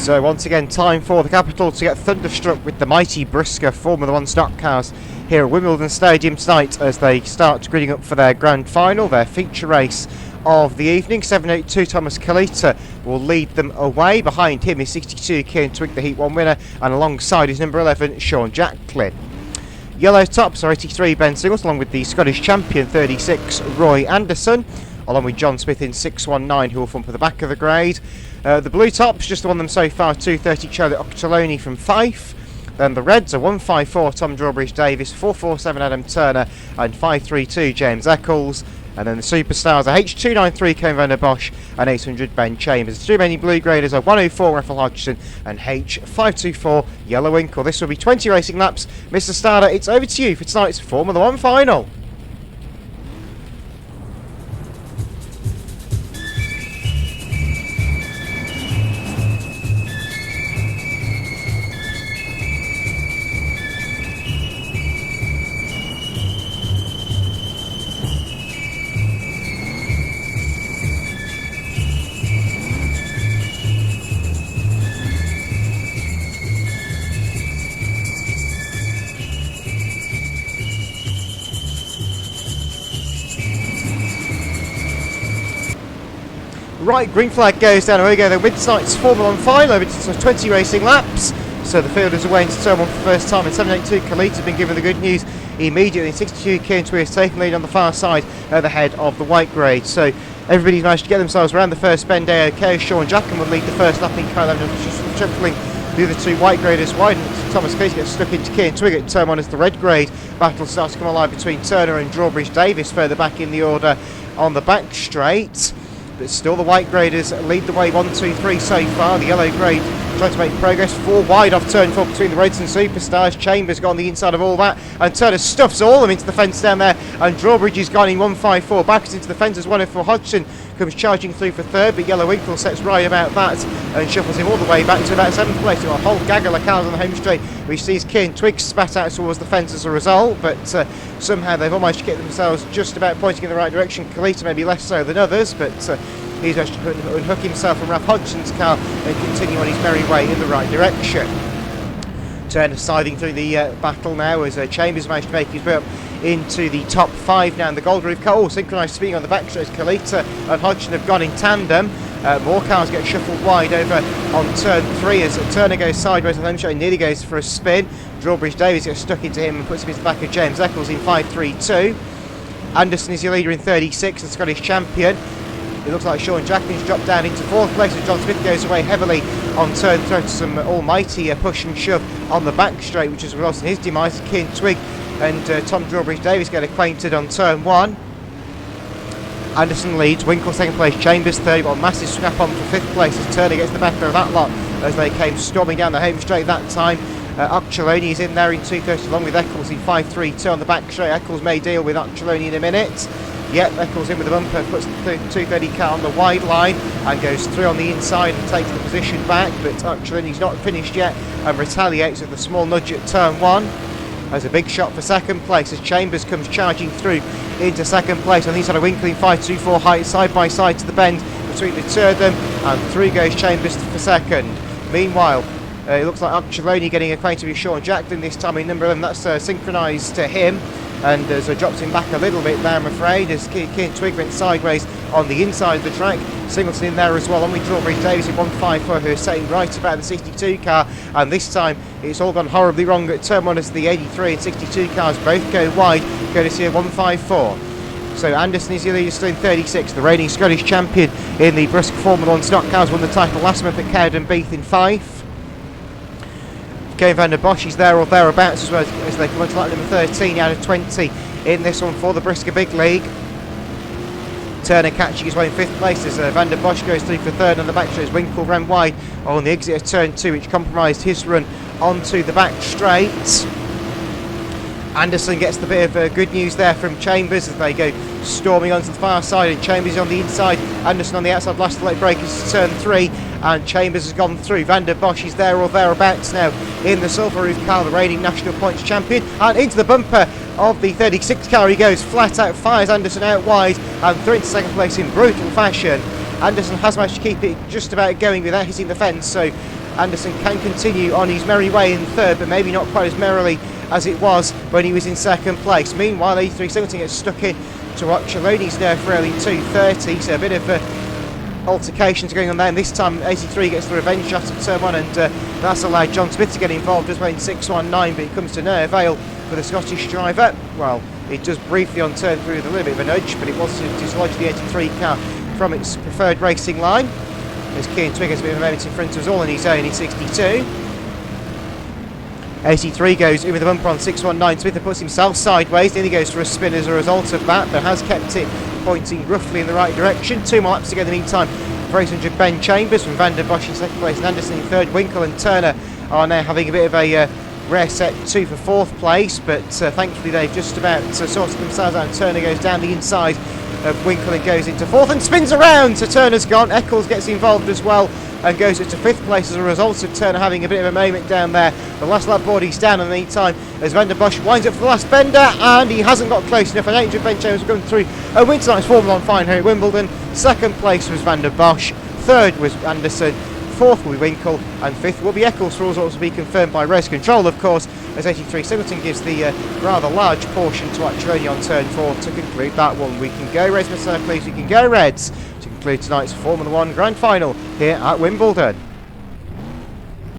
So once again, time for the capital to get thunderstruck with the mighty Brisker Formula 1 stock cars here at Wimbledon Stadium tonight as they start gridding up for their grand final, their feature race of the evening. 782 Thomas Kalita will lead them away. Behind him is 62 Kieran Twigg, the Heat 1 winner, and alongside is number 11 Sean Jacklin. Yellow tops are 83 Ben Singles, along with the Scottish champion 36 Roy Anderson, along with John Smith in 619, who will form for the back of the grade. The blue tops, just won them so far, 230 Charlie Octoloni from Fife. Then the reds are 154 Tom Drawbridge Davis, 447 Adam Turner, and 532 James Eccles. And then the superstars are H293 Ken van der Bosch and 800 Ben Chambers. The two remaining blue graders are 104 Raphael Hodgson and H524 Yellow Winkle. This will be 20 racing laps. Mr. Starter, it's over to you for tonight's Formula 1 final. Right, green flag goes down, and we go then with tonight's Formula 1 final over to 20 racing laps. So the field is away into turn 1 for the first time, and 782 Kalita has been given the good news immediately. 62 Kieran Twigg has taken lead on the far side at the head of the white grade. So everybody's managed to get themselves around the first bend. Okay, Sean Jacklin will lead the first lap in Kyle Evans, just shuffling the other two white graders wide, and Thomas Kalita gets stuck into Kieran Twigg at turn 1 as the red grade battle starts to come alive between Turner and Drawbridge Davis further back in the order on the back straight. But still the white graders lead the way, 1, 2, 3 so far. The yellow grade trying to make progress, 4 wide off turn 4 between the reds and superstars. Chambers got on the inside of all that, and Turner stuffs all of them into the fence down there, and Drawbridge is gone in 154 backwards into the fence as 104 Hodgson comes charging through for third, but Yellow Winkle sets right about that and shuffles him all the way back to about 7th place. A whole gaggle of cars on the home straight, which sees Kieran Twigg spat out towards the fence as a result, but somehow they've all managed to get themselves just about pointing in the right direction. Kalita maybe less so than others, but he's managed to unhook himself from Raph Hodgson's car and continue on his merry way in the right direction. Turner siding through the battle now as Chambers managed to make his way up into the top 5 now in the gold roof car. Oh, synchronised speeding on the back straight. Kalita and Hodgson have gone in tandem. More cars get shuffled wide over on turn 3 as Turner goes sideways on the home straight and nearly goes for a spin. Drawbridge Davis gets stuck into him and puts him into the back of James Eccles in 5.32. Anderson is your leader in 36, the Scottish champion. It looks like Sean Jacklin's dropped down into 4th place as John Smith goes away heavily on turn 3 to some almighty push and shove on the back straight, which has resulted in his demise. Kieran Twigg and Tom Drawbridge Davis get acquainted on turn 1. Anderson leads, Winkle 2nd place, Chambers 3rd, got a massive scrap on for 5th place as Turner gets the better of that lot as they came storming down the home straight that time. Octoloni is in there in 2.30 along with Eccles in 5.32 on the back straight. Eccles may deal with Octoloni in a minute. Yep, Eccles in with the bumper, puts the 230 car on the wide line and goes through on the inside and takes the position back, but Octoloni's not finished yet and retaliates with a small nudge at turn 1. There's a big shot for 2nd place as Chambers comes charging through into 2nd place on the inside of Winkle in 5.24 height side by side to the bend between the two of them, and through goes Chambers for 2nd. Meanwhile, it looks like Octoloni getting acquainted with Sean Jacklin this time in number 11. That's synchronised to him and has dropped him back a little bit there, I'm afraid, as Kieran Twigg went sideways on the inside of the track. Singleton in there as well, on with Drawbridge Davis in 154, who is sitting right about the 62 car, and this time it's all gone horribly wrong at turn 1 as the 83 and 62 cars both go wide, courtesy of 154. So Anderson is your leader still in 36, the reigning Scottish champion in the Brisker Formula 1 stock cars, won the title last month at Cowden Beath in Fife. Ken van der Bosch is there or thereabouts as well as they come on to lap number 13 out of 20 in this one for the Brisker Big League. Turner catching his way in 5th place as Van der Bosch goes through for 3rd on the back straight as Winkle ran wide on the exit of turn 2, which compromised his run onto the back straight. Anderson gets the bit of good news there from Chambers as they go storming onto the far side, and Chambers is on the inside, Anderson on the outside, last late breakers to turn 3, and Chambers has gone through. Van der Bosch is there or thereabouts now in the silver roof car, the reigning national points champion, and into the bumper of the 36 car he goes, flat out, fires Anderson out wide and through into 2nd place in brutal fashion. Anderson has managed to keep it just about going without hitting the fence, so Anderson can continue on his merry way in third, but maybe not quite as merrily as it was when he was in second place. Meanwhile, 83 Singleton gets stuck in to Occhialoni's there for early 2:30, so a bit of altercations going on there, and this time 83 gets the revenge shot at turn 1, and that's allowed John Smith to get involved as well in 619, but it comes to no avail for the Scottish driver. Well, it does briefly on turn 3 with a little bit of a nudge, but it was to dislodge the 83 car from its preferred racing line, as Cian Twigg has a bit of a moment in front of us all on his own in 62. 83 goes in with a bumper on 619. Smith puts himself sideways, nearly goes for a spin as a result of that, but has kept it pointing roughly in the right direction. 2 more laps to go in the meantime for 800 Ben Chambers from Van der Bosch in second place and Anderson in third. Winkle and Turner are now having a bit of a rare set 2 for fourth place, but thankfully they've just about sorted themselves out. Turner goes down the inside of Winkle and goes into fourth and spins around, so Turner's gone. Eccles gets involved as well and goes into fifth place as a result of Turner having a bit of a moment down there. The last lap board he's down in the meantime as Van der Bosch winds up for the last bender, and he hasn't got close enough, and 800 Ben Chambers will come through and win tonight's Formula 1 final here at Wimbledon. Second place was Van der Bosch, third was Anderson, fourth will be Winkle, and fifth will be Eccles, for all results to be confirmed by race control, of course, as 83 Singleton gives the rather large portion to Occhialoni on turn 4 to conclude that one. We can go, race myself please, we can go Reds, to conclude tonight's Formula 1 Grand Final here at Wimbledon.